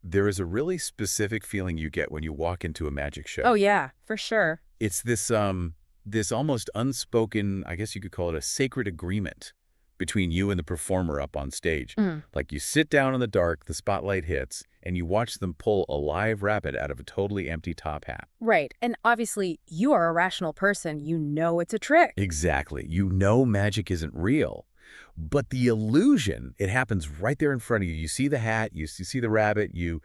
There is a really specific feeling you get when you walk into a magic Oh, show. yeah, for sure. It's this almost unspoken, I guess you could call it a sacred agreement between you and the performer up on stage. Mm. Like you sit down in the dark, the spotlight hits, and you watch them pull a live rabbit out of a totally empty top hat. Right. And obviously, you are a rational person. You know it's a trick. Exactly. You know magic isn't real. But the illusion, it happens right there in front of you. You see the hat, you see the rabbit, you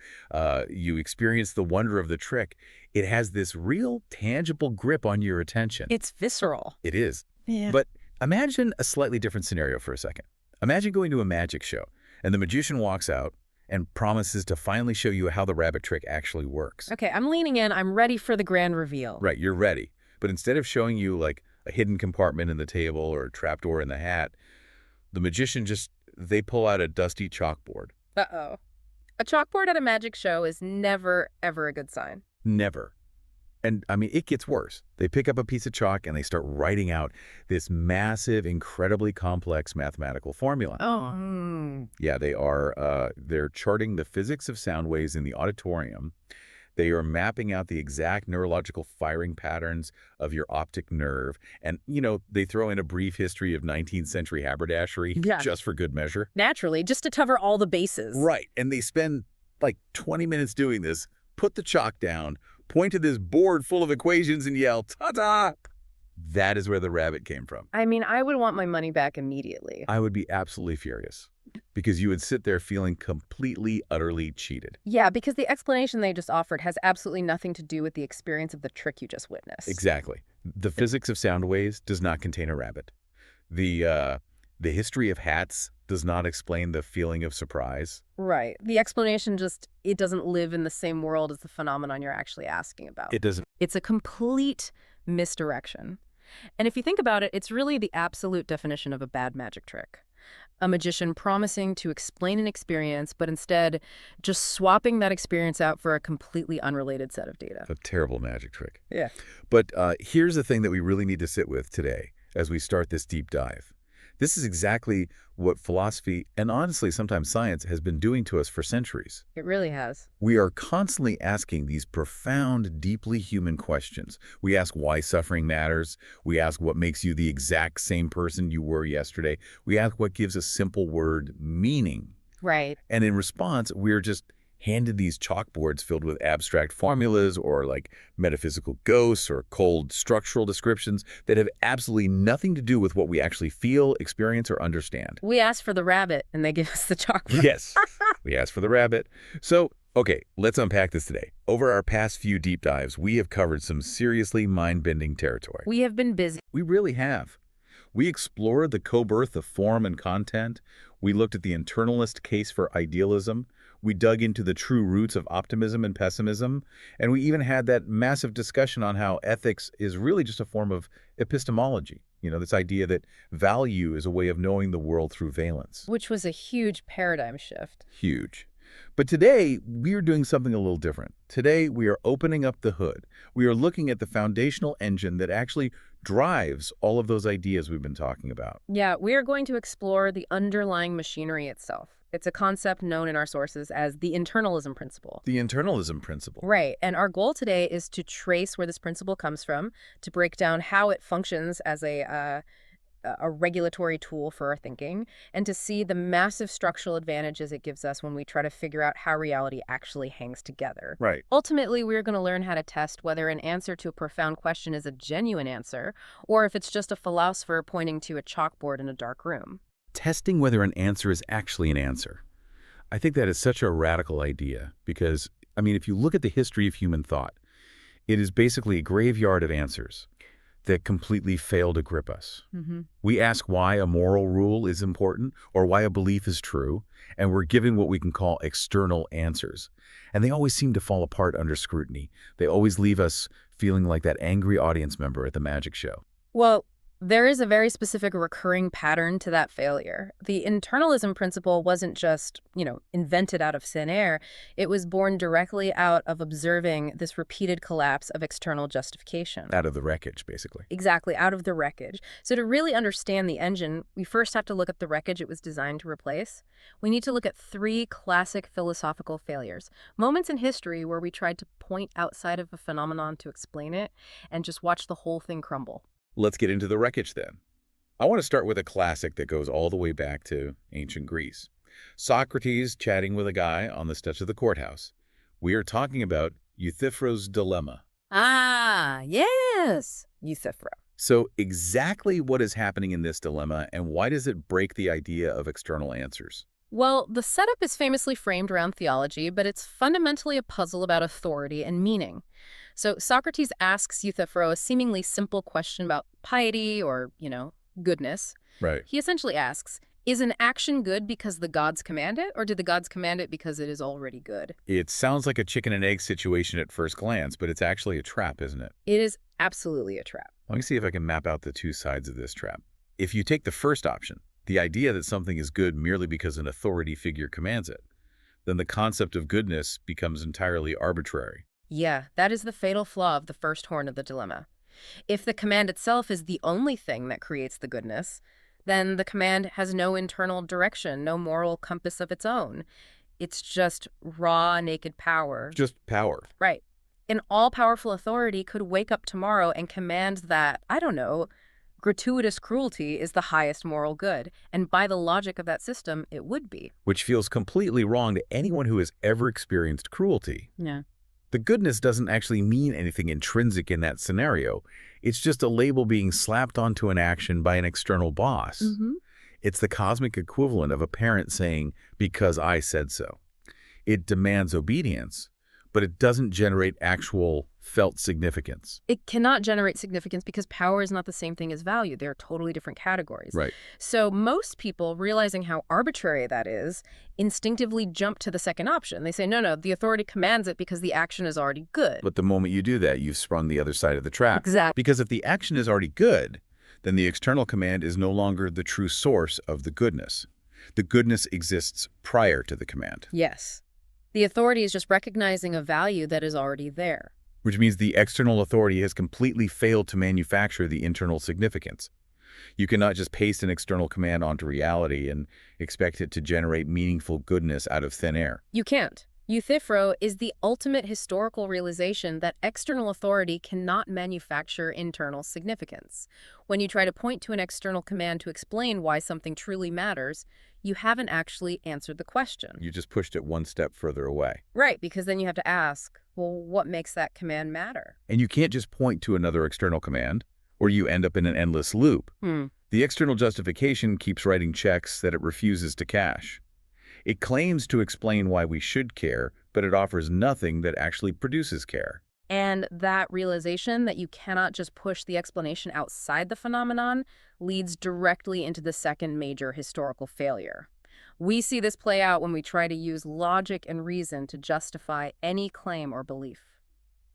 experience the wonder of the trick. It has this real tangible grip on your attention. It's visceral. It is. Yeah. But imagine a slightly different scenario for a second. Imagine going to a magic show and the magician walks out and promises to finally show you how the rabbit trick actually works. Okay, I'm leaning in. I'm ready for the grand reveal. Right, you're ready. But instead of showing you like a hidden compartment in the table or a trapdoor in the hat, the magician they pull out a dusty chalkboard. Uh-oh. A chalkboard at a magic show is never, ever a good sign. Never. And I mean, it gets worse. They pick up a piece of chalk and they start writing out this massive, incredibly complex mathematical formula. Oh. Yeah, they're charting the physics of sound waves in the auditorium. They are mapping out the exact neurological firing patterns of your optic nerve. And, they throw in a brief history of 19th century haberdashery just for good measure. Naturally, just to cover all the bases. Right. And they spend like 20 minutes doing this, put the chalk down, point to this board full of equations and yell, ta-da! That is where the rabbit came from. I mean, I would want my money back immediately. I would be absolutely furious because you would sit there feeling completely, utterly cheated. Yeah, because the explanation they just offered has absolutely nothing to do with the experience of the trick you just witnessed. Exactly. The physics of sound waves does not contain a rabbit. The history of hats does not explain the feeling of surprise. Right. The explanation it doesn't live in the same world as the phenomenon you're actually asking about. It doesn't. It's a complete misdirection. And if you think about it, it's really the absolute definition of a bad magic trick. A magician promising to explain an experience, but instead just swapping that experience out for a completely unrelated set of data. A terrible magic trick. Yeah. But here's the thing that we really need to sit with today as we start this deep dive. This is exactly what philosophy, and honestly sometimes science, has been doing to us for centuries. It really has. We are constantly asking these profound, deeply human questions. We ask why suffering matters. We ask what makes you the exact same person you were yesterday. We ask what gives a simple word meaning. Right. And in response, we're just handed these chalkboards filled with abstract formulas or like metaphysical ghosts or cold structural descriptions that have absolutely nothing to do with what we actually feel, experience, or understand. We asked for the rabbit, and they give us the chalkboard. Yes, we asked for the rabbit. So, okay, let's unpack this today. Over our past few deep dives, we have covered some seriously mind-bending territory. We have been busy. We really have. We explored the co-birth of form and content. We looked at the internalist case for idealism. We dug into the true roots of optimism and pessimism. And we even had that massive discussion on how ethics is really just a form of epistemology. This idea that value is a way of knowing the world through valence. Which was a huge paradigm shift. Huge. But today, we are doing something a little different. Today, we are opening up the hood. We are looking at the foundational engine that actually drives all of those ideas we've been talking about. Yeah, we are going to explore the underlying machinery itself. It's a concept known in our sources as the internalism principle. The internalism principle. Right. And our goal today is to trace where this principle comes from, to break down how it functions as a regulatory tool for our thinking, and to see the massive structural advantages it gives us when we try to figure out how reality actually hangs together. Right. Ultimately, we're going to learn how to test whether an answer to a profound question is a genuine answer, or if it's just a philosopher pointing to a chalkboard in a dark room. Testing whether an answer is actually an answer. I think that is such a radical idea because, if you look at the history of human thought, it is basically a graveyard of answers that completely fail to grip us. Mm-hmm. We ask why a moral rule is important or why a belief is true, and we're given what we can call external answers. And they always seem to fall apart under scrutiny. They always leave us feeling like that angry audience member at the magic show. Well, There is a very specific recurring pattern to that failure. The internalism principle wasn't just, invented out of thin air. It was born directly out of observing this repeated collapse of external justification. Out of the wreckage, basically. Exactly, out of the wreckage. So to really understand the engine, we first have to look at the wreckage it was designed to replace. We need to look at three classic philosophical failures, moments in history where we tried to point outside of a phenomenon to explain it and just watch the whole thing crumble. Let's get into the wreckage then. I want to start with a classic that goes all the way back to ancient Greece. Socrates chatting with a guy on the steps of the courthouse. We are talking about Euthyphro's dilemma. Ah, yes, Euthyphro. So exactly what is happening in this dilemma, and why does it break the idea of external answers? Well, the setup is famously framed around theology, but it's fundamentally a puzzle about authority and meaning. So Socrates asks Euthyphro a seemingly simple question about piety or, goodness. Right. He essentially asks, is an action good because the gods command it, or did the gods command it because it is already good? It sounds like a chicken and egg situation at first glance, but it's actually a trap, isn't it? It is absolutely a trap. Let me see if I can map out the two sides of this trap. If you take the first option, the idea that something is good merely because an authority figure commands it, then the concept of goodness becomes entirely arbitrary. Yeah, that is the fatal flaw of the first horn of the dilemma. If the command itself is the only thing that creates the goodness, then the command has no internal direction, no moral compass of its own. It's just raw, naked power. Just power. Right. An all-powerful authority could wake up tomorrow and command that, I don't know, gratuitous cruelty is the highest moral good. And by the logic of that system, it would be. Which feels completely wrong to anyone who has ever experienced cruelty. Yeah. The goodness doesn't actually mean anything intrinsic in that scenario. It's just a label being slapped onto an action by an external boss. It's the cosmic equivalent of a parent saying, "because I said so." It demands obedience, but it doesn't generate actual felt significance. It cannot generate significance because power is not the same thing as value. They're totally different categories. Right. So most people, realizing how arbitrary that is, instinctively jump to the second option. They say, no, the authority commands it because the action is already good. But the moment you do that, you've sprung the other side of the trap. Exactly. Because if the action is already good, then the external command is no longer the true source of the goodness. The goodness exists prior to the command. Yes. The authority is just recognizing a value that is already there. Which means the external authority has completely failed to manufacture the internal significance. You cannot just paste an external command onto reality and expect it to generate meaningful goodness out of thin air. You can't. Euthyphro is the ultimate historical realization that external authority cannot manufacture internal significance. When you try to point to an external command to explain why something truly matters, you haven't actually answered the question. You just pushed it one step further away. Right, because then you have to ask, well, what makes that command matter? And you can't just point to another external command, or you end up in an endless loop. The external justification keeps writing checks that it refuses to cash. It claims to explain why we should care, but it offers nothing that actually produces care. And that realization that you cannot just push the explanation outside the phenomenon leads directly into the second major historical failure. We see this play out when we try to use logic and reason to justify any claim or belief.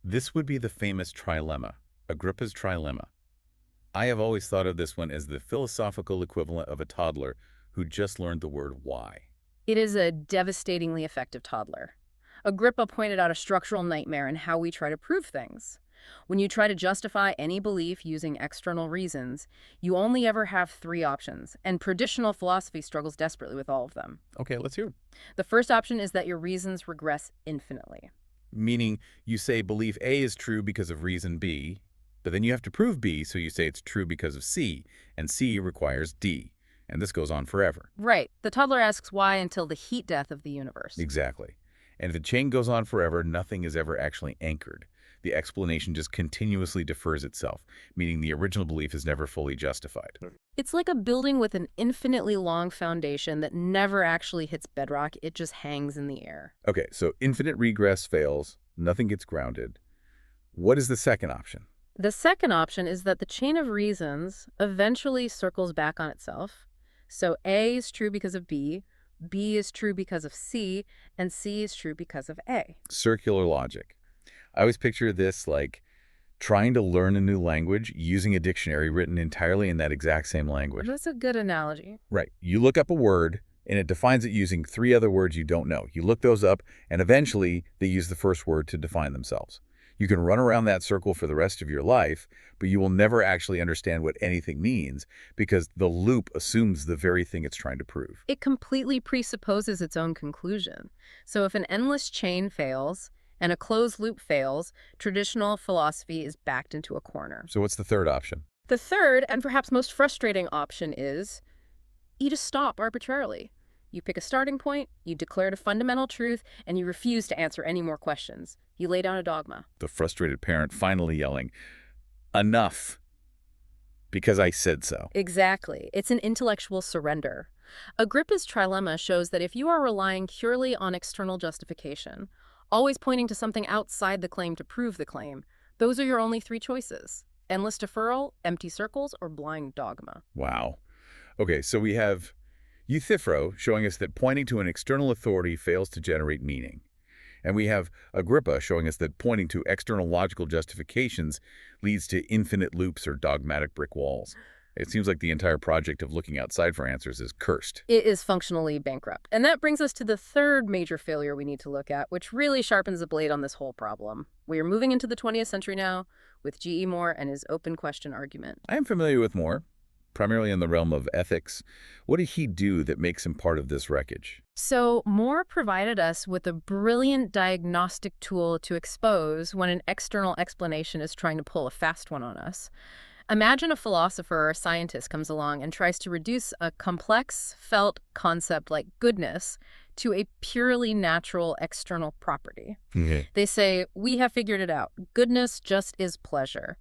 This would be the famous trilemma, Agrippa's trilemma. I have always thought of this one as the philosophical equivalent of a toddler who just learned the word why. It is a devastatingly effective toddler. Agrippa pointed out a structural nightmare in how we try to prove things. When you try to justify any belief using external reasons, you only ever have three options, and traditional philosophy struggles desperately with all of them. Okay, let's hear. The first option is that your reasons regress infinitely. Meaning you say belief A is true because of reason B, but then you have to prove B, so you say it's true because of C, and C requires D. And this goes on forever. Right. The toddler asks why until the heat death of the universe. Exactly. And if the chain goes on forever, nothing is ever actually anchored. The explanation just continuously defers itself, meaning the original belief is never fully justified. It's like a building with an infinitely long foundation that never actually hits bedrock. It just hangs in the air. Okay, so infinite regress fails, nothing gets grounded. What is the second option? The second option is that the chain of reasons eventually circles back on itself. So A is true because of B is true because of C, and C is true because of A. Circular logic. I always picture this like Trying to learn a new language using a dictionary written entirely in that exact same language. That's a good analogy. Right. You look up a word, and it defines it using 3 other words you don't know. You look those up, and eventually they use the first word to define themselves. You can run around that circle for the rest of your life, but you will never actually understand what anything means because the loop assumes the very thing it's trying to prove. It completely presupposes its own conclusion. So if an endless chain fails and a closed loop fails, traditional philosophy is backed into a corner. So what's the third option? The third, and perhaps most frustrating option is you just stop arbitrarily. You pick a starting point, you declare a fundamental truth, and you refuse to answer any more questions. You lay down a dogma. The frustrated parent finally yelling, "Enough, because I said so." Exactly. It's an intellectual surrender. Agrippa's trilemma shows that if you are relying purely on external justification, always pointing to something outside the claim to prove the claim, those are your only 3 choices: endless deferral, empty circles, or blind dogma. Wow. Okay, so we have Euthyphro showing us that pointing to an external authority fails to generate meaning. And we have Agrippa showing us that pointing to external logical justifications leads to infinite loops or dogmatic brick walls. It seems like the entire project of looking outside for answers is cursed. It is functionally bankrupt. And that brings us to the third major failure we need to look at, which really sharpens the blade on this whole problem. We are moving into the 20th century now with G.E. Moore and his open question argument. I am familiar with Moore, primarily in the realm of ethics. What did he do that makes him part of this wreckage? So Moore provided us with a brilliant diagnostic tool to expose when an external explanation is trying to pull a fast one on us. Imagine a philosopher or a scientist comes along and tries to reduce a complex, felt concept like goodness to a purely natural external property. Okay. They say, we have figured it out. Goodness just is pleasure.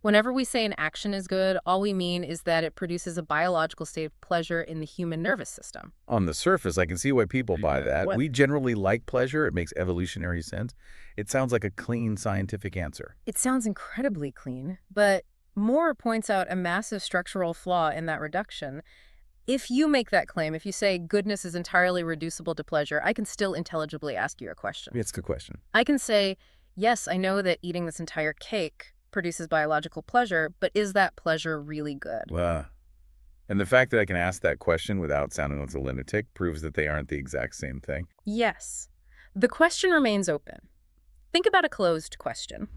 Whenever we say an action is good, all we mean is that it produces a biological state of pleasure in the human nervous system. On the surface, I can see why people buy that. What? We generally like pleasure. It makes evolutionary sense. It sounds like a clean scientific answer. It sounds incredibly clean, but Moore points out a massive structural flaw in that reduction. If you make that claim, if you say goodness is entirely reducible to pleasure, I can still intelligibly ask you a question. It's a good question. I can say, yes, I know that eating this entire cake produces biological pleasure, but is that pleasure really good? And the fact that I can ask that question without sounding like a lunatic proves that they aren't the exact same thing. Yes. The question remains open. Think about a closed question.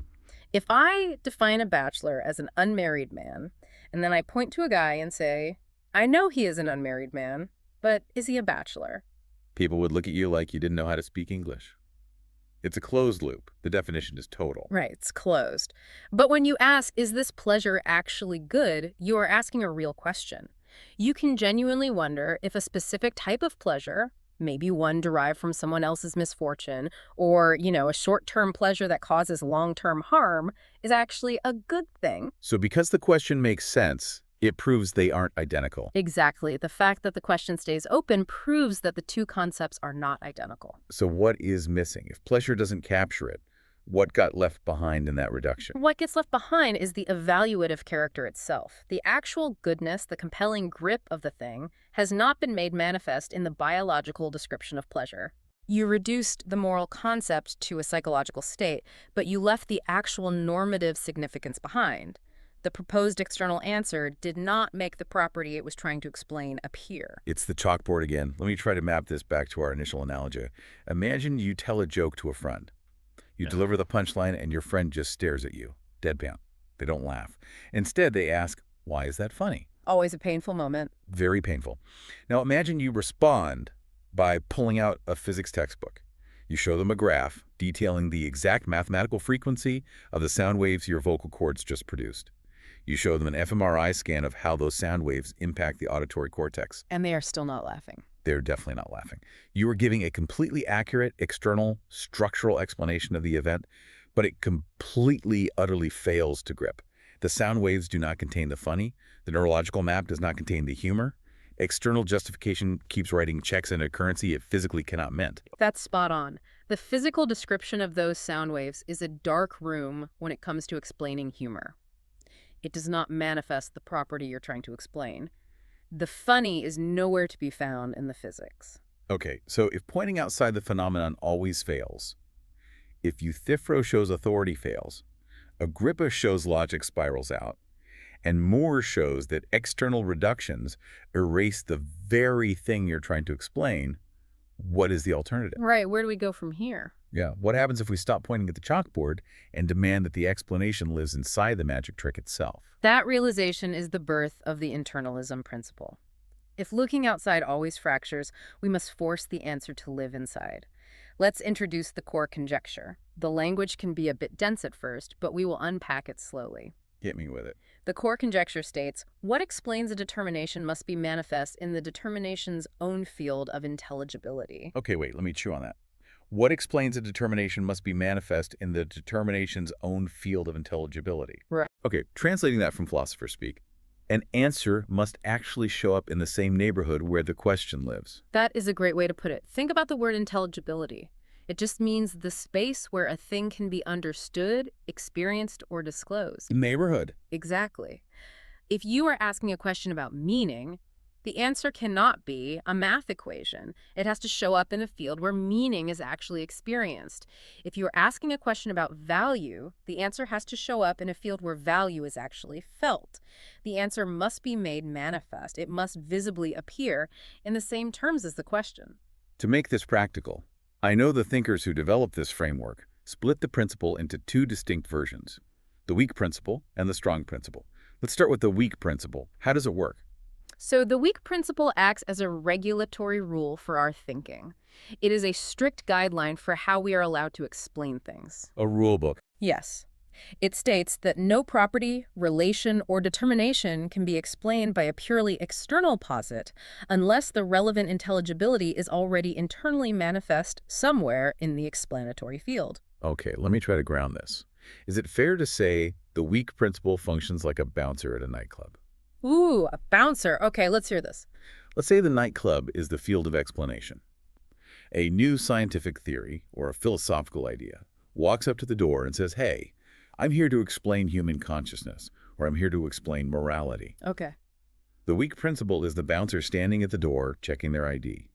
If I define a bachelor as an unmarried man, and then I point to a guy and say, I know he is an unmarried man, but is he a bachelor? People would look at you like you didn't know how to speak English. It's a closed loop. The definition is total. Right, it's closed. But when you ask, is this pleasure actually good, you are asking a real question. You can genuinely wonder if a specific type of pleasure, maybe one derived from someone else's misfortune, or, a short-term pleasure that causes long-term harm, is actually a good thing. So because the question makes sense, it proves they aren't identical. Exactly. The fact that the question stays open proves that the two concepts are not identical. So what is missing? If pleasure doesn't capture it, what got left behind in that reduction? What gets left behind is the evaluative character itself. The actual goodness, the compelling grip of the thing, has not been made manifest in the biological description of pleasure. You reduced the moral concept to a psychological state, but you left the actual normative significance behind. The proposed external answer did not make the property it was trying to explain appear. It's the chalkboard again. Let me try to map this back to our initial analogy. Imagine you tell a joke to a friend. You deliver the punchline and your friend just stares at you, deadpan. They don't laugh. Instead, they ask, why is that funny? Always a painful moment. Very painful. Now imagine you respond by pulling out a physics textbook. You show them a graph detailing the exact mathematical frequency of the sound waves your vocal cords just produced. You show them an fMRI scan of how those sound waves impact the auditory cortex. And they are still not laughing. They're definitely not laughing. You are giving a completely accurate, external, structural explanation of the event, but it completely, utterly fails to grip. The sound waves do not contain the funny. The neurological map does not contain the humor. External justification keeps writing checks in a currency it physically cannot mint. That's spot on. The physical description of those sound waves is a dark room when it comes to explaining humor. It does not manifest the property you're trying to explain. The funny is nowhere to be found in the physics. Okay, so if pointing outside the phenomenon always fails, if Euthyphro shows authority fails, Agrippa shows logic spirals out, and Moore shows that external reductions erase the very thing you're trying to explain. What is the alternative? Right, where do we go from here? Yeah, what happens if we stop pointing at the chalkboard and demand that the explanation lives inside the magic trick itself? That realization is the birth of the internalism principle. If looking outside always fractures, we must force the answer to live inside. Let's introduce the core conjecture. The language can be a bit dense at first, but we will unpack it slowly. Hit me with it. The core conjecture states, what explains a determination must be manifest in the determination's own field of intelligibility. Okay, wait, let me chew on that. What explains a determination must be manifest in the determination's own field of intelligibility? Right. Okay, translating that from philosopher speak. An answer must actually show up in the same neighborhood where the question lives. That is a great way to put it. Think about the word intelligibility. It just means the space where a thing can be understood, experienced, or disclosed. Neighborhood. Exactly. If you are asking a question about meaning, the answer cannot be a math equation. It has to show up in a field where meaning is actually experienced. If you are asking a question about value, the answer has to show up in a field where value is actually felt. The answer must be made manifest. It must visibly appear in the same terms as the question. To make this practical, I know the thinkers who developed this framework split the principle into two distinct versions, the weak principle and the strong principle. Let's start with the weak principle. How does it work? So the weak principle acts as a regulatory rule for our thinking. It is a strict guideline for how we are allowed to explain things. A rule book. Yes. It states that no property, relation, or determination can be explained by a purely external posit unless the relevant intelligibility is already internally manifest somewhere in the explanatory field. Okay, let me try to ground this. Is it fair to say the weak principle functions like a bouncer at a nightclub? Ooh, a bouncer. Okay, let's hear this. Let's say the nightclub is the field of explanation. A new scientific theory, or a philosophical idea, walks up to the door and says, hey, I'm here to explain human consciousness, or I'm here to explain morality. Okay. The weak principle is the bouncer standing at the door, checking their ID.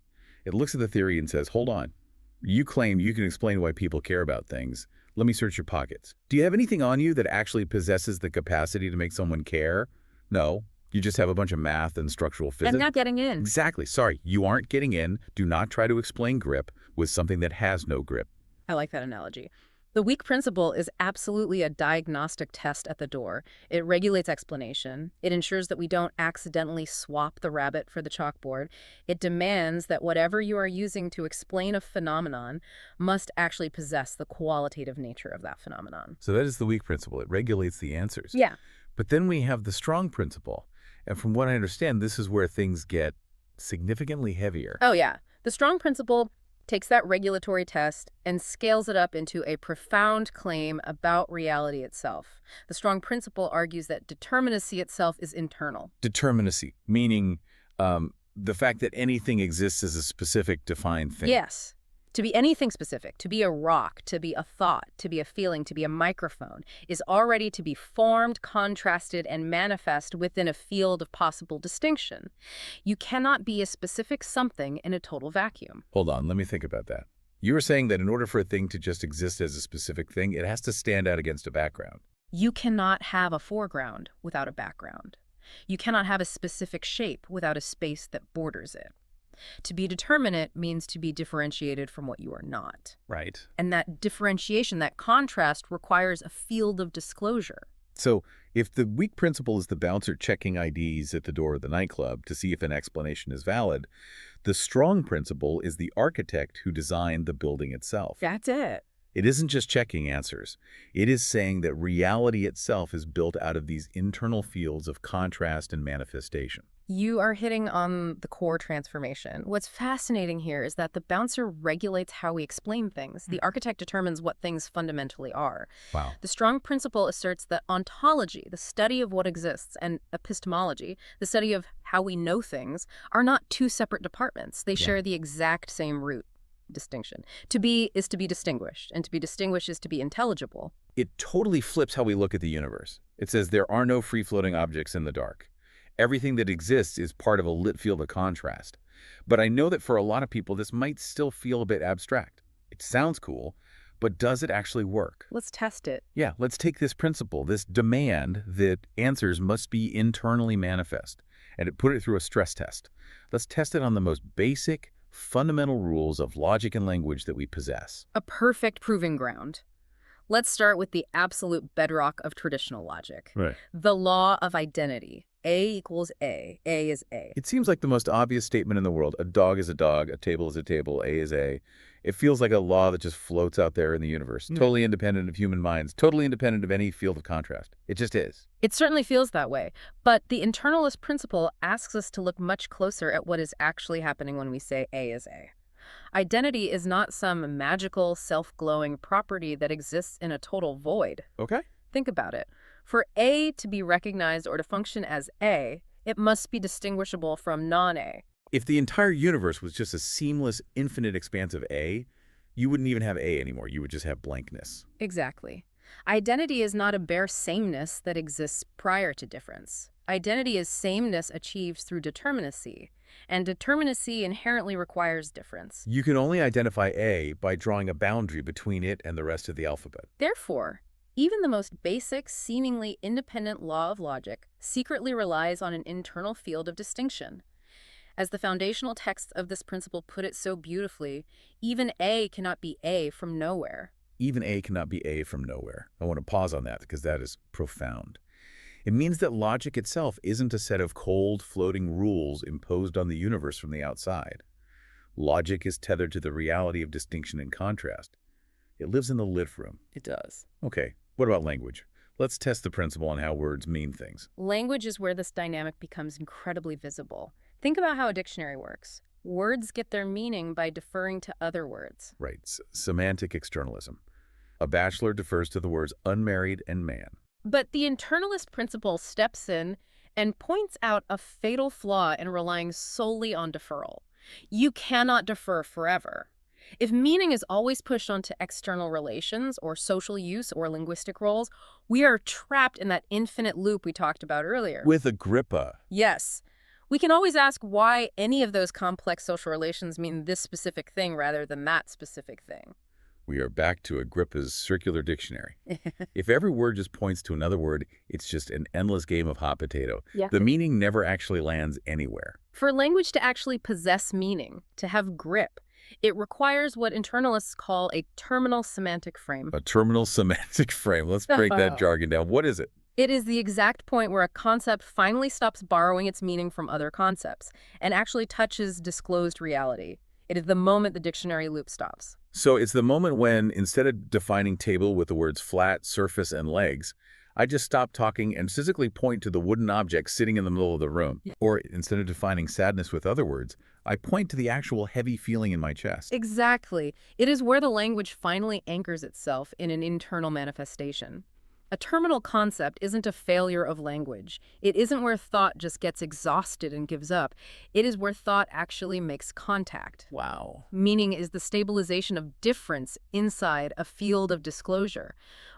It looks at the theory and says, hold on. You claim you can explain why people care about things. Let me search your pockets. Do you have anything on you that actually possesses the capacity to make someone care? No. You just have a bunch of math and structural physics. And not getting in. Exactly. Sorry, you aren't getting in. Do not try to explain grip with something that has no grip. I like that analogy. The weak principle is absolutely a diagnostic test at the door. It regulates explanation. It ensures that we don't accidentally swap the rabbit for the chalkboard. It demands that whatever you are using to explain a phenomenon must actually possess the qualitative nature of that phenomenon. So that is the weak principle. It regulates the answers. Yeah. But then we have the strong principle. And from what I understand, this is where things get significantly heavier. Oh, yeah. The strong principle takes that regulatory test and scales it up into a profound claim about reality itself. The strong principle argues that determinacy itself is internal. Determinacy, meaning the fact that anything exists as a specific defined thing. Yes. To be anything specific, to be a rock, to be a thought, to be a feeling, to be a microphone, is already to be formed, contrasted, and manifest within a field of possible distinction. You cannot be a specific something in a total vacuum. Hold on, let me think about that. You were saying that in order for a thing to just exist as a specific thing, it has to stand out against a background. You cannot have a foreground without a background. You cannot have a specific shape without a space that borders it. To be determinate means to be differentiated from what you are not. Right. And that differentiation, that contrast, requires a field of disclosure. So if the weak principle is the bouncer checking IDs at the door of the nightclub to see if an explanation is valid, the strong principle is the architect who designed the building itself. That's it. It isn't just checking answers. It is saying that reality itself is built out of these internal fields of contrast and manifestation. You are hitting on the core transformation. What's fascinating here is that the bouncer regulates how we explain things. The architect determines what things fundamentally are. Wow. The strong principle asserts that ontology, the study of what exists, and epistemology, the study of how we know things, are not two separate departments. They share the exact same root. Distinction. To be is to be distinguished, and to be distinguished is to be intelligible. It totally flips how we look at the universe. It says there are no free-floating objects in the dark. Everything that exists is part of a lit field of contrast. But I know that for a lot of people, this might still feel a bit abstract. It sounds cool, But does it actually work? Let's test it. Yeah, let's take this principle, this demand that answers must be internally manifest, and put it through a stress test. Let's test it on the most basic, fundamental rules of logic and language that we possess. A perfect proving ground. Let's start with the absolute bedrock of traditional logic. Right. The law of identity. A equals A. A is A. It seems like the most obvious statement in the world. A dog is a dog, a table is a table, A is A. It feels like a law that just floats out there in the universe, totally independent of human minds, totally independent of any field of contrast. It just is. It certainly feels that way. But the internalist principle asks us to look much closer at what is actually happening when we say A is A. Identity is not some magical, self-glowing property that exists in a total void. Okay. Think about it. For A to be recognized or to function as A, it must be distinguishable from non-A. If the entire universe was just a seamless, infinite expanse of A, you wouldn't even have A anymore. You would just have blankness. Exactly. Identity is not a bare sameness that exists prior to difference. Identity is sameness achieved through determinacy, and determinacy inherently requires difference. You can only identify A by drawing a boundary between it and the rest of the alphabet. Therefore, even the most basic, seemingly independent law of logic secretly relies on an internal field of distinction. As the foundational texts of this principle put it so beautifully, even A cannot be A from nowhere. Even A cannot be A from nowhere. I want to pause on that because that is profound. It means that logic itself isn't a set of cold, floating rules imposed on the universe from the outside. Logic is tethered to the reality of distinction and contrast. It lives in the lit room. It does. Okay, what about language? Let's test the principle on how words mean things. Language is where this dynamic becomes incredibly visible. Think about how a dictionary works. Words get their meaning by deferring to other words. Right, semantic externalism. A bachelor defers to the words unmarried and man. But the internalist principle steps in and points out a fatal flaw in relying solely on deferral. You cannot defer forever. If meaning is always pushed onto external relations or social use or linguistic roles, we are trapped in that infinite loop we talked about earlier. With Agrippa. Yes. We can always ask why any of those complex social relations mean this specific thing rather than that specific thing. We are back to Agrippa's circular dictionary. If every word just points to another word, it's just an endless game of hot potato. Yeah. The meaning never actually lands anywhere. For language to actually possess meaning, to have grip, it requires what internalists call a terminal semantic frame. A terminal semantic frame. Let's break that jargon down. What is it? It is the exact point where a concept finally stops borrowing its meaning from other concepts and actually touches disclosed reality. It is the moment the dictionary loop stops. So it's the moment when, instead of defining table with the words flat, surface, and legs, I just stop talking and physically point to the wooden object sitting in the middle of the room. Or instead of defining sadness with other words, I point to the actual heavy feeling in my chest. Exactly. It is where the language finally anchors itself in an internal manifestation. A terminal concept isn't a failure of language. It isn't where thought just gets exhausted and gives up. It is where thought actually makes contact. Wow. Meaning is the stabilization of difference inside a field of disclosure.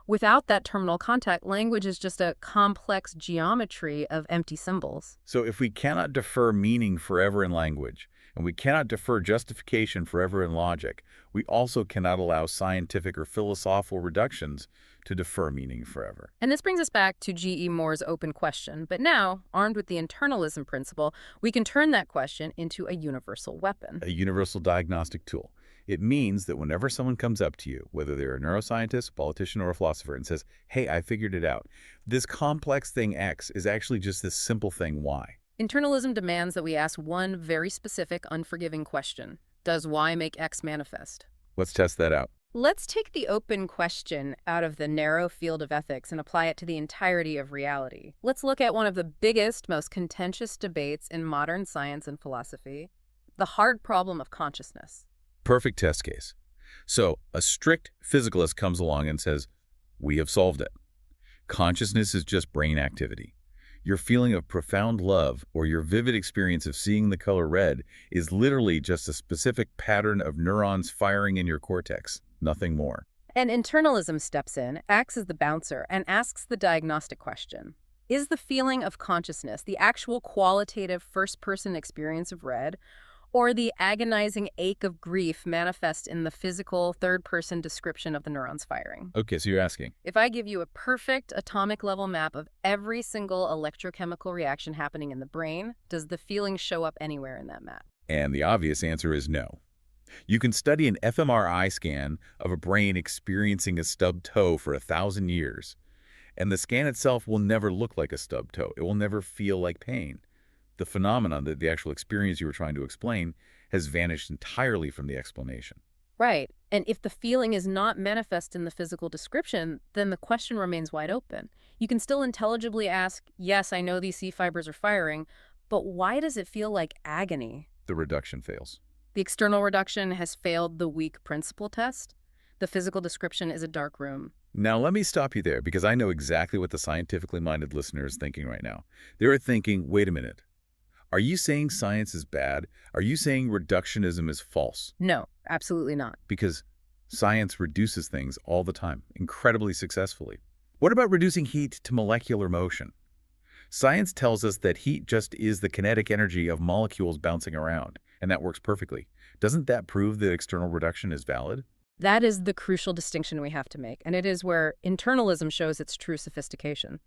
Without that terminal contact, language is just a complex geometry of empty symbols. So if we cannot defer meaning forever in language, and we cannot defer justification forever in logic, we also cannot allow scientific or philosophical reductions to defer meaning forever. And this brings us back to G.E. Moore's open question. But now, armed with the internalism principle, we can turn that question into a universal weapon. A universal diagnostic tool. It means that whenever someone comes up to you, whether they're a neuroscientist, politician, or a philosopher, and says, hey, I figured it out, this complex thing X is actually just this simple thing Y. Internalism demands that we ask one very specific, unforgiving question. Does Y make X manifest? Let's test that out. Let's take the open question out of the narrow field of ethics and apply it to the entirety of reality. Let's look at one of the biggest, most contentious debates in modern science and philosophy, the hard problem of consciousness. Perfect test case. So a strict physicalist comes along and says, we have solved it. Consciousness is just brain activity. Your feeling of profound love or your vivid experience of seeing the color red is literally just a specific pattern of neurons firing in your cortex, nothing more. And internalism steps in, acts as the bouncer, and asks the diagnostic question. Is the feeling of consciousness the actual qualitative first-person experience of red, Or the agonizing ache of grief manifest in the physical, third-person description of the neurons firing. Okay, so you're asking. If I give you a perfect atomic level map of every single electrochemical reaction happening in the brain, does the feeling show up anywhere in that map? And the obvious answer is no. You can study an fMRI scan of a brain experiencing a stubbed toe for 1,000 years, and the scan itself will never look like a stubbed toe. It will never feel like pain. The phenomenon, the actual experience you were trying to explain, has vanished entirely from the explanation. Right. And if the feeling is not manifest in the physical description, then the question remains wide open. You can still intelligibly ask, yes, I know these C fibers are firing, but why does it feel like agony? The reduction fails. The external reduction has failed the weak principle test. The physical description is a dark room. Now, let me stop you there, because I know exactly what the scientifically minded listener is thinking right now. They're thinking, wait a minute. Are you saying science is bad? Are you saying reductionism is false? No, absolutely not. Because science reduces things all the time, incredibly successfully. What about reducing heat to molecular motion? Science tells us that heat just is the kinetic energy of molecules bouncing around, and that works perfectly. Doesn't that prove that external reduction is valid? That is the crucial distinction we have to make, and it is where internalism shows its true sophistication.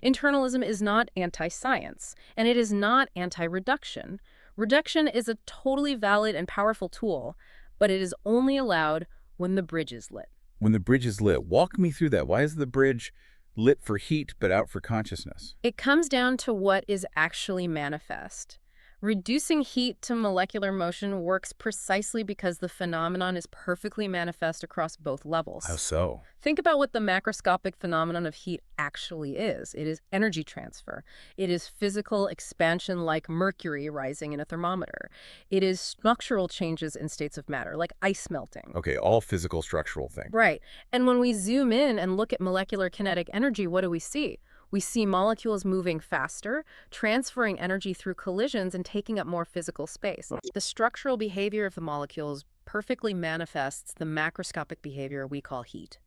Internalism is not anti-science, and it is not anti-reduction. Reduction is a totally valid and powerful tool, but it is only allowed when the bridge is lit. When the bridge is lit, walk me through that. Why is the bridge lit for heat but out for consciousness? It comes down to what is actually manifest. Reducing heat to molecular motion works precisely because the phenomenon is perfectly manifest across both levels. How so? Think about what the macroscopic phenomenon of heat actually is. It is energy transfer. It is physical expansion like mercury rising in a thermometer. It is structural changes in states of matter, like ice melting. Okay, all physical structural thing. Right. And when we zoom in and look at molecular kinetic energy, what do we see? We see molecules moving faster, transferring energy through collisions and taking up more physical space. The structural behavior of the molecules perfectly manifests the macroscopic behavior we call heat.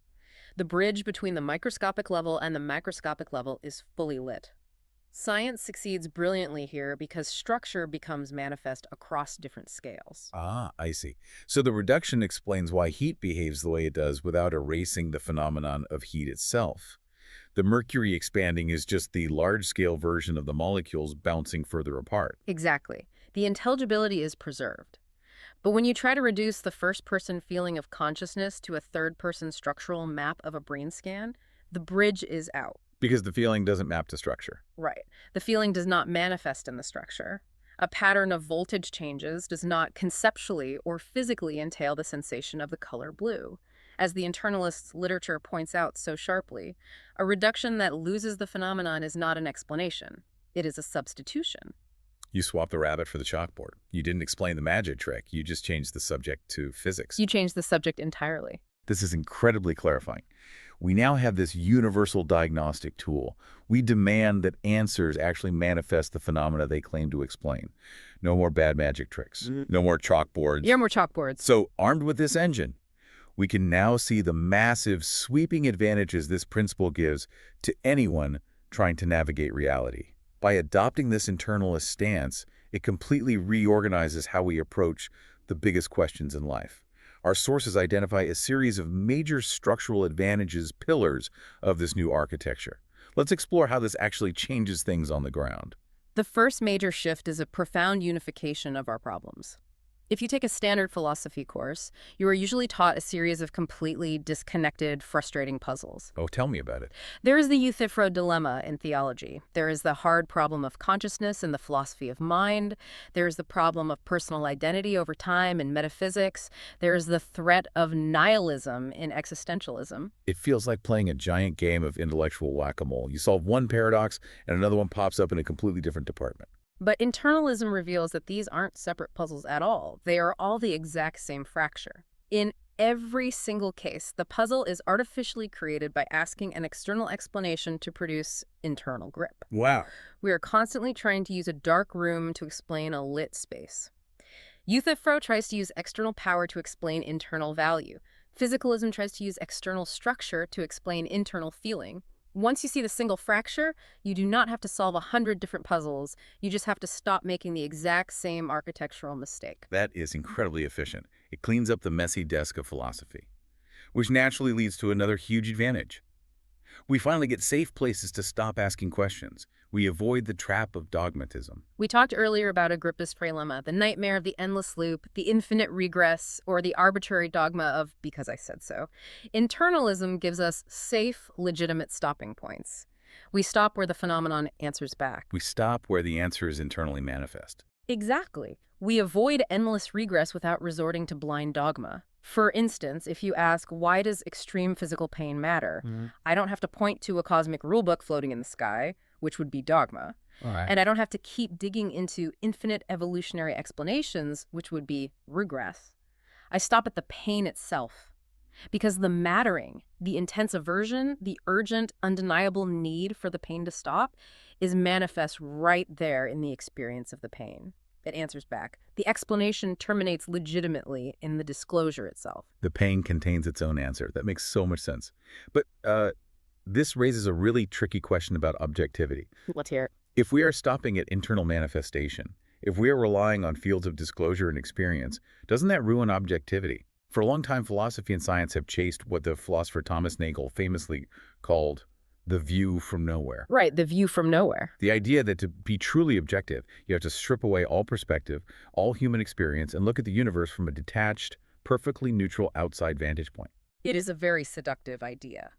The bridge between the microscopic level and the macroscopic level is fully lit. Science succeeds brilliantly here because structure becomes manifest across different scales. Ah, I see. So the reduction explains why heat behaves the way it does without erasing the phenomenon of heat itself. The mercury expanding is just the large-scale version of the molecules bouncing further apart. Exactly. The intelligibility is preserved. But when you try to reduce the first-person feeling of consciousness to a third-person structural map of a brain scan, the bridge is out. Because the feeling doesn't map to structure. Right. The feeling does not manifest in the structure. A pattern of voltage changes does not conceptually or physically entail the sensation of the color blue. As the internalist literature points out so sharply, a reduction that loses the phenomenon is not an explanation. It is a substitution. You swap the rabbit for the chalkboard. You didn't explain the magic trick. You just changed the subject to physics. You change the subject entirely. This is incredibly clarifying. We now have this universal diagnostic tool. We demand that answers actually manifest the phenomena they claim to explain. No more bad magic tricks. No more chalkboards. Yeah, more chalkboards. So, armed with this engine, we can now see the massive, sweeping advantages this principle gives to anyone trying to navigate reality. By adopting this internalist stance, it completely reorganizes how we approach the biggest questions in life. Our sources identify a series of major structural advantages, pillars of this new architecture. Let's explore how this actually changes things on the ground. The first major shift is a profound unification of our problems. If you take a standard philosophy course, you are usually taught a series of completely disconnected, frustrating puzzles. Oh, tell me about it. There is the Euthyphro dilemma in theology. There is the hard problem of consciousness in the philosophy of mind. There is the problem of personal identity over time in metaphysics. There is the threat of nihilism in existentialism. It feels like playing a giant game of intellectual whack-a-mole. You solve one paradox, and another one pops up in a completely different department. But internalism reveals that these aren't separate puzzles at all. They are all the exact same fracture. In every single case, the puzzle is artificially created by asking an external explanation to produce internal grip. Wow. We are constantly trying to use a dark room to explain a lit space. Euthyphro tries to use external power to explain internal value. Physicalism tries to use external structure to explain internal feeling. Once you see the single fracture, you do not have to solve 100 different puzzles. You just have to stop making the exact same architectural mistake. That is incredibly efficient. It cleans up the messy desk of philosophy, which naturally leads to another huge advantage. We finally get safe places to stop asking questions. We avoid the trap of dogmatism. We talked earlier about Agrippa's trilemma, the nightmare of the endless loop, the infinite regress, or the arbitrary dogma of because I said so. Internalism gives us safe, legitimate stopping points. We stop where the phenomenon answers back. We stop where the answer is internally manifest. Exactly. We avoid endless regress without resorting to blind dogma. For instance, if you ask, why does extreme physical pain matter? I don't have to point to a cosmic rulebook floating in the sky, which would be dogma. All right. And I don't have to keep digging into infinite evolutionary explanations, which would be regress. I stop at the pain itself. Because the mattering, the intense aversion, the urgent, undeniable need for the pain to stop is manifest right there in the experience of the pain. It answers back. The explanation terminates legitimately in the disclosure itself. The pain contains its own answer. That makes so much sense. But this raises a really tricky question about objectivity. Let's hear it. If we are stopping at internal manifestation, if we are relying on fields of disclosure and experience, doesn't that ruin objectivity? For a long time, philosophy and science have chased what the philosopher Thomas Nagel famously called the view from nowhere. Right, the view from nowhere. The idea that to be truly objective, you have to strip away all perspective, all human experience, and look at the universe from a detached, perfectly neutral outside vantage point. It is a very seductive idea.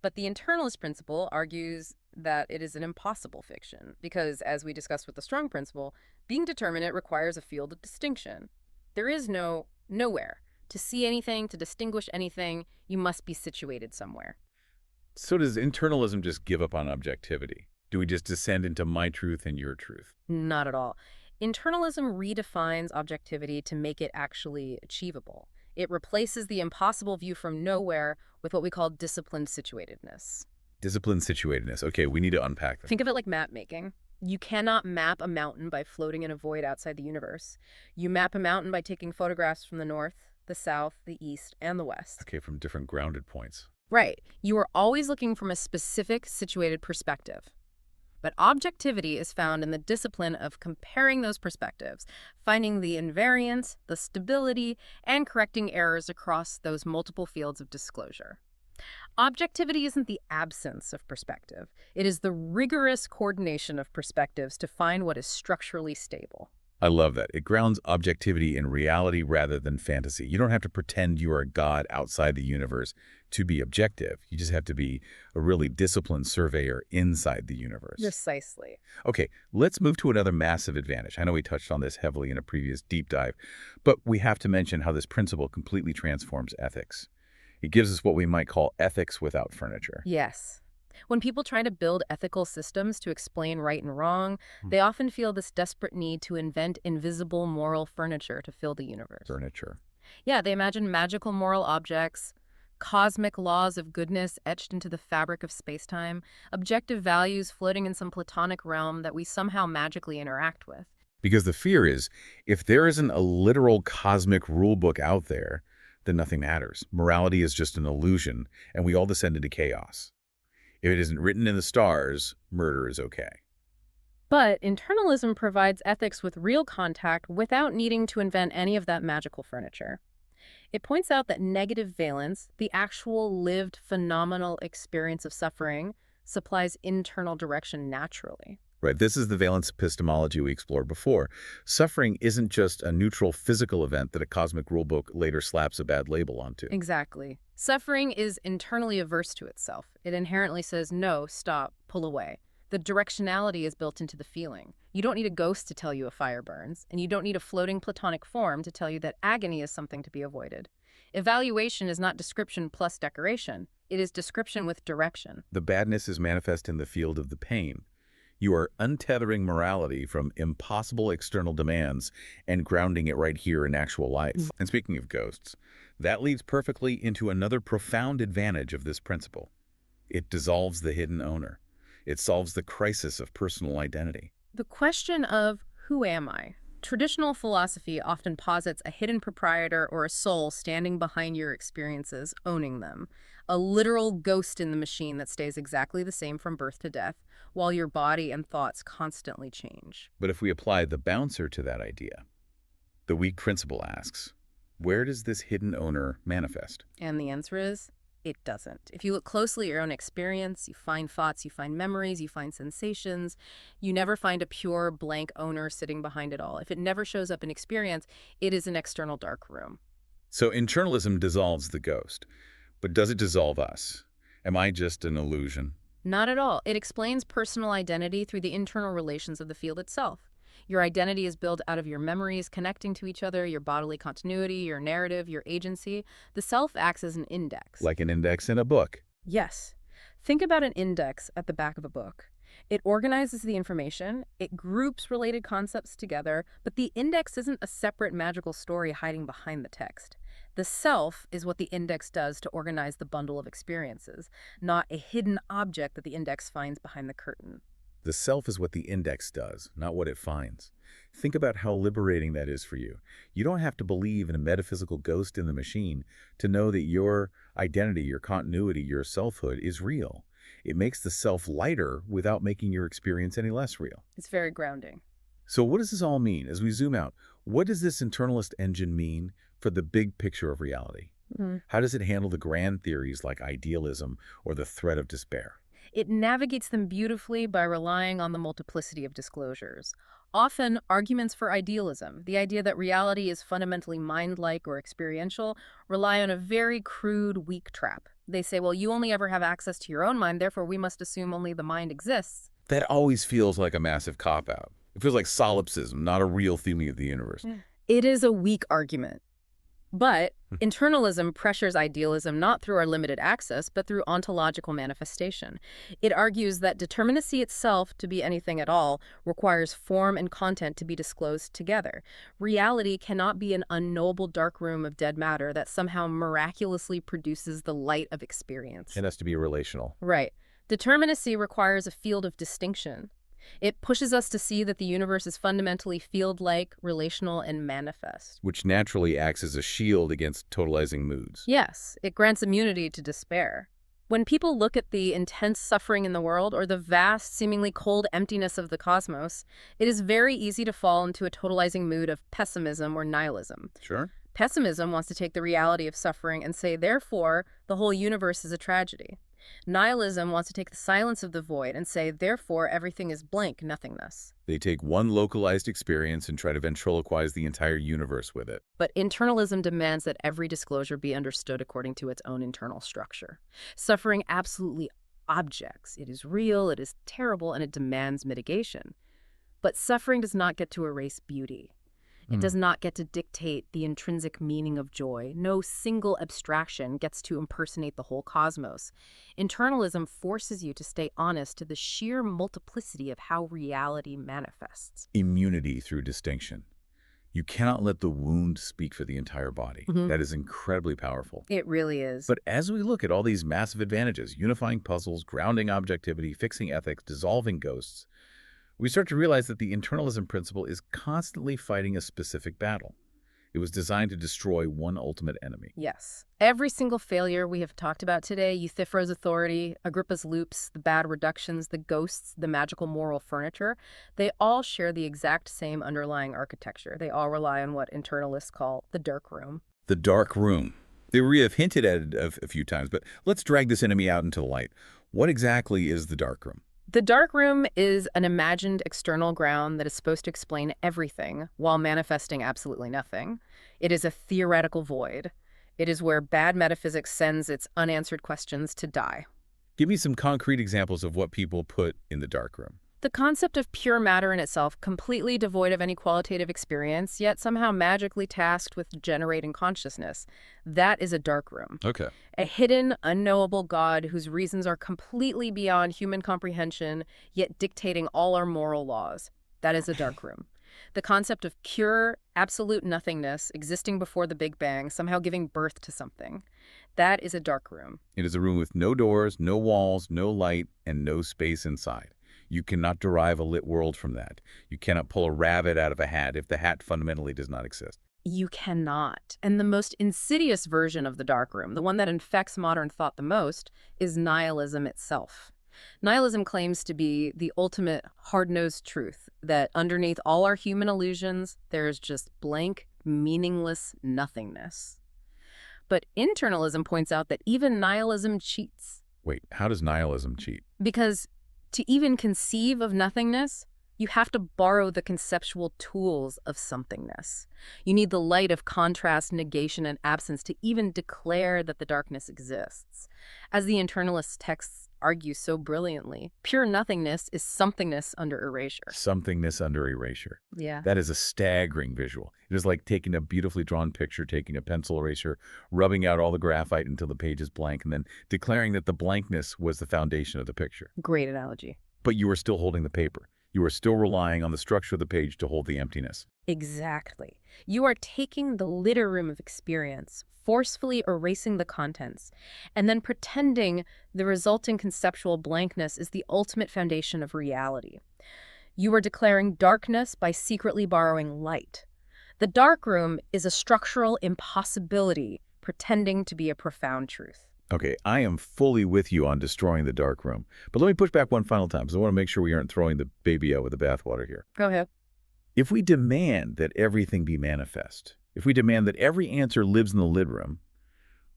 But the internalist principle argues that it is an impossible fiction, because, as we discussed with the strong principle, being determinate requires a field of distinction. There is no nowhere. To see anything, to distinguish anything, you must be situated somewhere. So does internalism just give up on objectivity? Do we just descend into my truth and your truth? Not at all. Internalism redefines objectivity to make it actually achievable. It replaces the impossible view from nowhere with what we call disciplined situatedness. Disciplined situatedness. Okay, we need to unpack that. Think of it like map making. You cannot map a mountain by floating in a void outside the universe. You map a mountain by taking photographs from the north, the south, the east, and the west. Okay, from different grounded points. Right. You are always looking from a specific situated perspective. But objectivity is found in the discipline of comparing those perspectives, finding the invariance, the stability, and correcting errors across those multiple fields of disclosure. Objectivity isn't the absence of perspective. It is the rigorous coordination of perspectives to find what is structurally stable. I love that. It grounds objectivity in reality rather than fantasy. You don't have to pretend you are a god outside the universe to be objective. You just have to be a really disciplined surveyor inside the universe. Precisely. Okay, let's move to another massive advantage. I know we touched on this heavily in a previous deep dive, but we have to mention how this principle completely transforms ethics. It gives us what we might call ethics without furniture. Yes. When people try to build ethical systems to explain right and wrong, they often feel this desperate need to invent invisible moral furniture to fill the universe. Furniture. Yeah, they imagine magical moral objects, cosmic laws of goodness etched into the fabric of space-time, objective values floating in some platonic realm that we somehow magically interact with. Because the fear is, if there isn't a literal cosmic rule book out there, then nothing matters. Morality is just an illusion, and we all descend into chaos. If it isn't written in the stars, murder is okay. But internalism provides ethics with real contact without needing to invent any of that magical furniture. It points out that negative valence, the actual lived phenomenal experience of suffering, supplies internal direction naturally. Right, this is the valence epistemology we explored before. Suffering isn't just a neutral physical event that a cosmic rulebook later slaps a bad label onto. Exactly. Suffering is internally averse to itself. It inherently says, no, stop, pull away. The directionality is built into the feeling. You don't need a ghost to tell you a fire burns, and you don't need a floating platonic form to tell you that agony is something to be avoided. Evaluation is not description plus decoration. It is description with direction. The badness is manifest in the field of the pain. You are untethering morality from impossible external demands and grounding it right here in actual life. And speaking of ghosts, that leads perfectly into another profound advantage of this principle. It dissolves the hidden owner. It solves the crisis of personal identity. The question of who am I Traditional philosophy often posits a hidden proprietor or a soul standing behind your experiences, owning them. A literal ghost in the machine that stays exactly the same from birth to death, while your body and thoughts constantly change. But if we apply the bouncer to that idea, the weak principle asks, where does this hidden owner manifest? And the answer is, it doesn't. If you look closely at your own experience, you find thoughts, you find memories, you find sensations. You never find a pure blank owner sitting behind it all. If it never shows up in experience, it is an external dark room. So internalism dissolves the ghost, but does it dissolve us? Am I just an illusion? Not at all. It explains personal identity through the internal relations of the field itself. Your identity is built out of your memories connecting to each other, your bodily continuity, your narrative, your agency. The self acts as an index. Like an index in a book. Yes. Think about an index at the back of a book. It organizes the information, it groups related concepts together, but the index isn't a separate magical story hiding behind the text. The self is what the index does to organize the bundle of experiences, not a hidden object that the index finds behind the curtain. The self is what the index does, not what it finds. Think about how liberating that is for you. You don't have to believe in a metaphysical ghost in the machine to know that your identity, your continuity, your selfhood is real. It makes the self lighter without making your experience any less real. It's very grounding. So what does this all mean? As we zoom out, what does this internalist engine mean for the big picture of reality? How does it handle the grand theories like idealism or the threat of despair? It navigates them beautifully by relying on the multiplicity of disclosures. Often, arguments for idealism, the idea that reality is fundamentally mind-like or experiential, rely on a very crude, weak trap. They say, well, you only ever have access to your own mind, therefore we must assume only the mind exists. That always feels like a massive cop-out. It feels like solipsism, not a real theory of the universe. It is a weak argument. But internalism pressures idealism not through our limited access, but through ontological manifestation. It argues that determinacy itself, to be anything at all, requires form and content to be disclosed together. Reality cannot be an unknowable dark room of dead matter that somehow miraculously produces the light of experience. It has to be relational. Right. Determinacy requires a field of distinction. It pushes us to see that the universe is fundamentally field-like, relational, and manifest. Which naturally acts as a shield against totalizing moods. Yes, it grants immunity to despair. When people look at the intense suffering in the world or the vast, seemingly cold emptiness of the cosmos, it is very easy to fall into a totalizing mood of pessimism or nihilism. Sure. Pessimism wants to take the reality of suffering and say, therefore, the whole universe is a tragedy. Nihilism wants to take the silence of the void and say, therefore, everything is blank, nothingness. They take one localized experience and try to ventriloquize the entire universe with it. But internalism demands that every disclosure be understood according to its own internal structure. Suffering absolutely objects. It is real, it is terrible, and it demands mitigation. But suffering does not get to erase beauty. It does not get to dictate the intrinsic meaning of joy. No single abstraction gets to impersonate the whole cosmos. Internalism forces you to stay honest to the sheer multiplicity of how reality manifests. Immunity through distinction. You cannot let the wound speak for the entire body. That is incredibly powerful. It really is. But as we look at all these massive advantages, unifying puzzles, grounding objectivity, fixing ethics, dissolving ghosts, we start to realize that the internalism principle is constantly fighting a specific battle. It was designed to destroy one ultimate enemy. Yes. Every single failure we have talked about today, Euthyphro's authority, Agrippa's loops, the bad reductions, the ghosts, the magical moral furniture, they all share the exact same underlying architecture. They all rely on what internalists call the dark room. The dark room. We have hinted at it a few times, but let's drag this enemy out into the light. What exactly is the dark room? The dark room is an imagined external ground that is supposed to explain everything while manifesting absolutely nothing. It is a theoretical void. It is where bad metaphysics sends its unanswered questions to die. Give me some concrete examples of what people put in the dark room. The concept of pure matter in itself, completely devoid of any qualitative experience, yet somehow magically tasked with generating consciousness, that is a dark room. Okay. A hidden, unknowable God whose reasons are completely beyond human comprehension, yet dictating all our moral laws. That is a dark room. The concept of pure, absolute nothingness existing before the Big Bang, somehow giving birth to something. That is a dark room. It is a room with no doors, no walls, no light, and no space inside. You cannot derive a lit world from that. You cannot pull a rabbit out of a hat if the hat fundamentally does not exist. You cannot. And the most insidious version of the darkroom, the one that infects modern thought the most, is nihilism itself. Nihilism claims to be the ultimate hard-nosed truth, that underneath all our human illusions, there is just blank, meaningless nothingness. But internalism points out that even nihilism cheats. Wait, how does nihilism cheat? Because to even conceive of nothingness, you have to borrow the conceptual tools of somethingness. You need the light of contrast, negation, and absence to even declare that the darkness exists. As the internalist texts argue so brilliantly, pure nothingness is somethingness under erasure. Somethingness under erasure. Yeah. That is a staggering visual. It is like taking a beautifully drawn picture, taking a pencil eraser, rubbing out all the graphite until the page is blank, and then declaring that the blankness was the foundation of the picture. Great analogy. But you are still holding the paper. You are still relying on the structure of the page to hold the emptiness. Exactly. You are taking the litter room of experience, forcefully erasing the contents, and then pretending the resulting conceptual blankness is the ultimate foundation of reality. You are declaring darkness by secretly borrowing light. The darkroom is a structural impossibility pretending to be a profound truth. Okay, I am fully with you on destroying the dark room. But let me push back one final time because I want to make sure we aren't throwing the baby out with the bathwater here. Go ahead. If we demand that everything be manifest, if we demand that every answer lives in the lid room,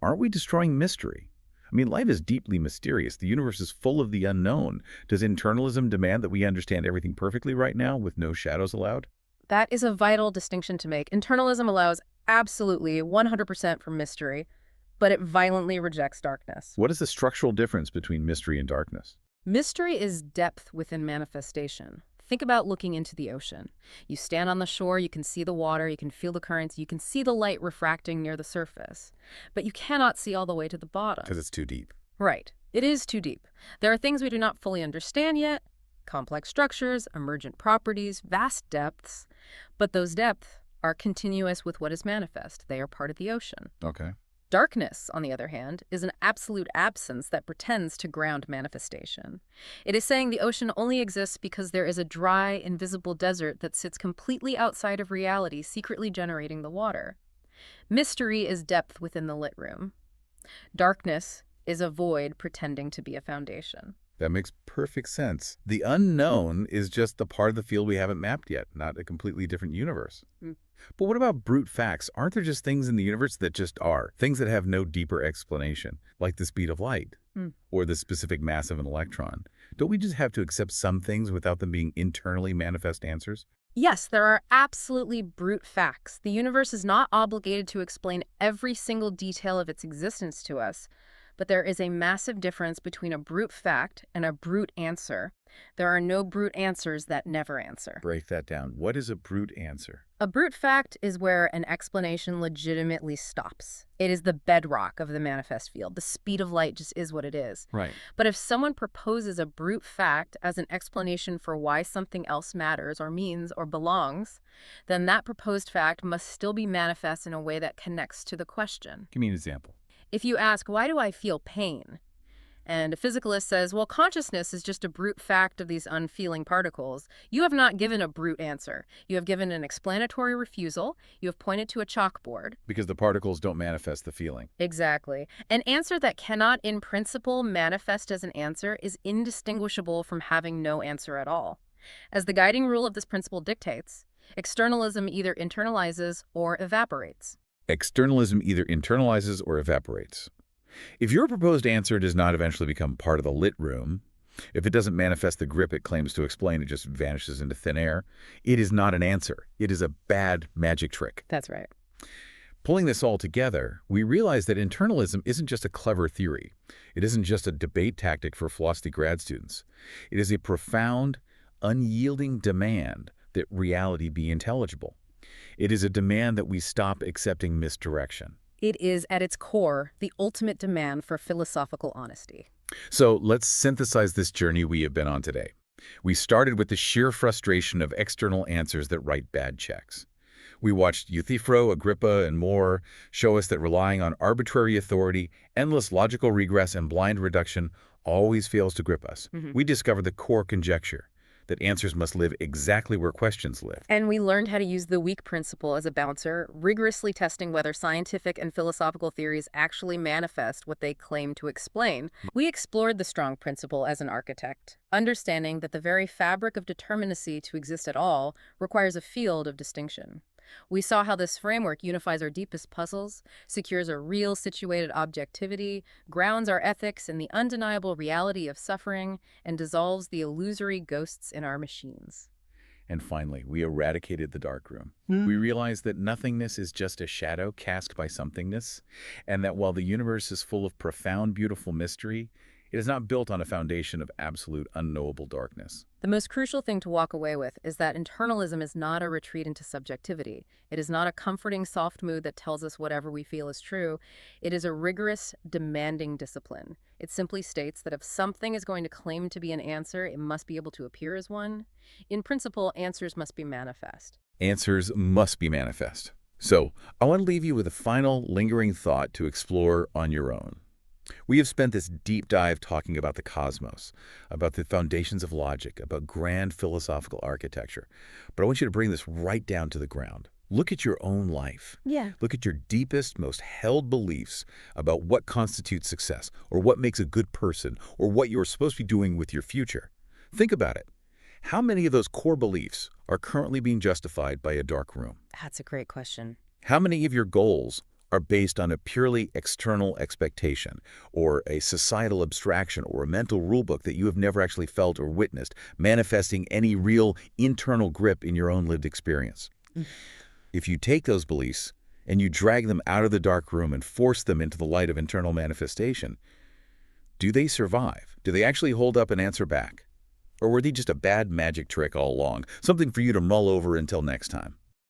aren't we destroying mystery? I mean, life is deeply mysterious. The universe is full of the unknown. Does internalism demand that we understand everything perfectly right now with no shadows allowed? That is a vital distinction to make. Internalism allows absolutely 100% for mystery, but it violently rejects darkness. What is the structural difference between mystery and darkness? Mystery is depth within manifestation. Think about looking into the ocean. You stand on the shore, you can see the water, you can feel the currents, you can see the light refracting near the surface. But you cannot see all the way to the bottom. Because it's too deep. Right. It is too deep. There are things we do not fully understand yet, complex structures, emergent properties, vast depths. But those depths are continuous with what is manifest. They are part of the ocean. Okay. Darkness, on the other hand, is an absolute absence that pretends to ground manifestation. It is saying the ocean only exists because there is a dry, invisible desert that sits completely outside of reality, secretly generating the water. Mystery is depth within the lit room. Darkness is a void pretending to be a foundation. That makes perfect sense. The unknown is just the part of the field we haven't mapped yet, not a completely different universe. But what about brute facts? Aren't there just things in the universe that just are? Things that have no deeper explanation, like the speed of light or the specific mass of an electron. Don't we just have to accept some things without them being internally manifest answers? Yes, there are absolutely brute facts. The universe is not obligated to explain every single detail of its existence to us. But there is a massive difference between a brute fact and a brute answer. There are no brute answers that never answer. Break that down. What is a brute answer? A brute fact is where an explanation legitimately stops. It is the bedrock of the manifest field. The speed of light just is what it is. Right. But if someone proposes a brute fact as an explanation for why something else matters or means or belongs, then that proposed fact must still be manifest in a way that connects to the question. Give me an example. If you ask, why do I feel pain? And a physicalist says, well, consciousness is just a brute fact of these unfeeling particles. You have not given a brute answer. You have given an explanatory refusal. You have pointed to a chalkboard. Because the particles don't manifest the feeling. Exactly. An answer that cannot, in principle, manifest as an answer is indistinguishable from having no answer at all. As the guiding rule of this principle dictates, externalism either internalizes or evaporates. Externalism either internalizes or evaporates. If your proposed answer does not eventually become part of the lit room, if it doesn't manifest the grip it claims to explain, it just vanishes into thin air, it is not an answer. It is a bad magic trick. That's right. Pulling this all together, we realize that internalism isn't just a clever theory. It isn't just a debate tactic for philosophy grad students. It is a profound, unyielding demand that reality be intelligible. It is a demand that we stop accepting misdirection. It is, at its core, the ultimate demand for philosophical honesty. So let's synthesize this journey we have been on today. We started with the sheer frustration of external answers that write bad checks. We watched Euthyphro, Agrippa, and more show us that relying on arbitrary authority, endless logical regress, and blind reduction always fails to grip us. Mhm. We discovered the core conjecture, that answers must live exactly where questions live. And we learned how to use the weak principle as a bouncer, rigorously testing whether scientific and philosophical theories actually manifest what they claim to explain. We explored the strong principle as an architect, understanding that the very fabric of determinacy to exist at all requires a field of distinction. We saw how this framework unifies our deepest puzzles, secures a real situated objectivity, grounds our ethics in the undeniable reality of suffering, and dissolves the illusory ghosts in our machines. And finally, we eradicated the darkroom. We realized that nothingness is just a shadow cast by somethingness, and that while the universe is full of profound, beautiful mystery, it is not built on a foundation of absolute, unknowable darkness. The most crucial thing to walk away with is that internalism is not a retreat into subjectivity. It is not a comforting, soft mood that tells us whatever we feel is true. It is a rigorous, demanding discipline. It simply states that if something is going to claim to be an answer, it must be able to appear as one. In principle, answers must be manifest. Answers must be manifest. So, I want to leave you with a final, lingering thought to explore on your own. We have spent this deep dive talking about the cosmos, about the foundations of logic, about grand philosophical architecture. But I want you to bring this right down to the ground. Look at your own life. Yeah. Look at your deepest, most held beliefs about what constitutes success, or what makes a good person, or what you're supposed to be doing with your future. Think about it. How many of those core beliefs are currently being justified by a dark room? That's a great question. How many of your goals are based on a purely external expectation, or a societal abstraction, or a mental rulebook that you have never actually felt or witnessed, manifesting any real internal grip in your own lived experience? If you take those beliefs and you drag them out of the dark room and force them into the light of internal manifestation, do they survive? Do they actually hold up and answer back? Or were they just a bad magic trick all along, something for you to mull over until next time?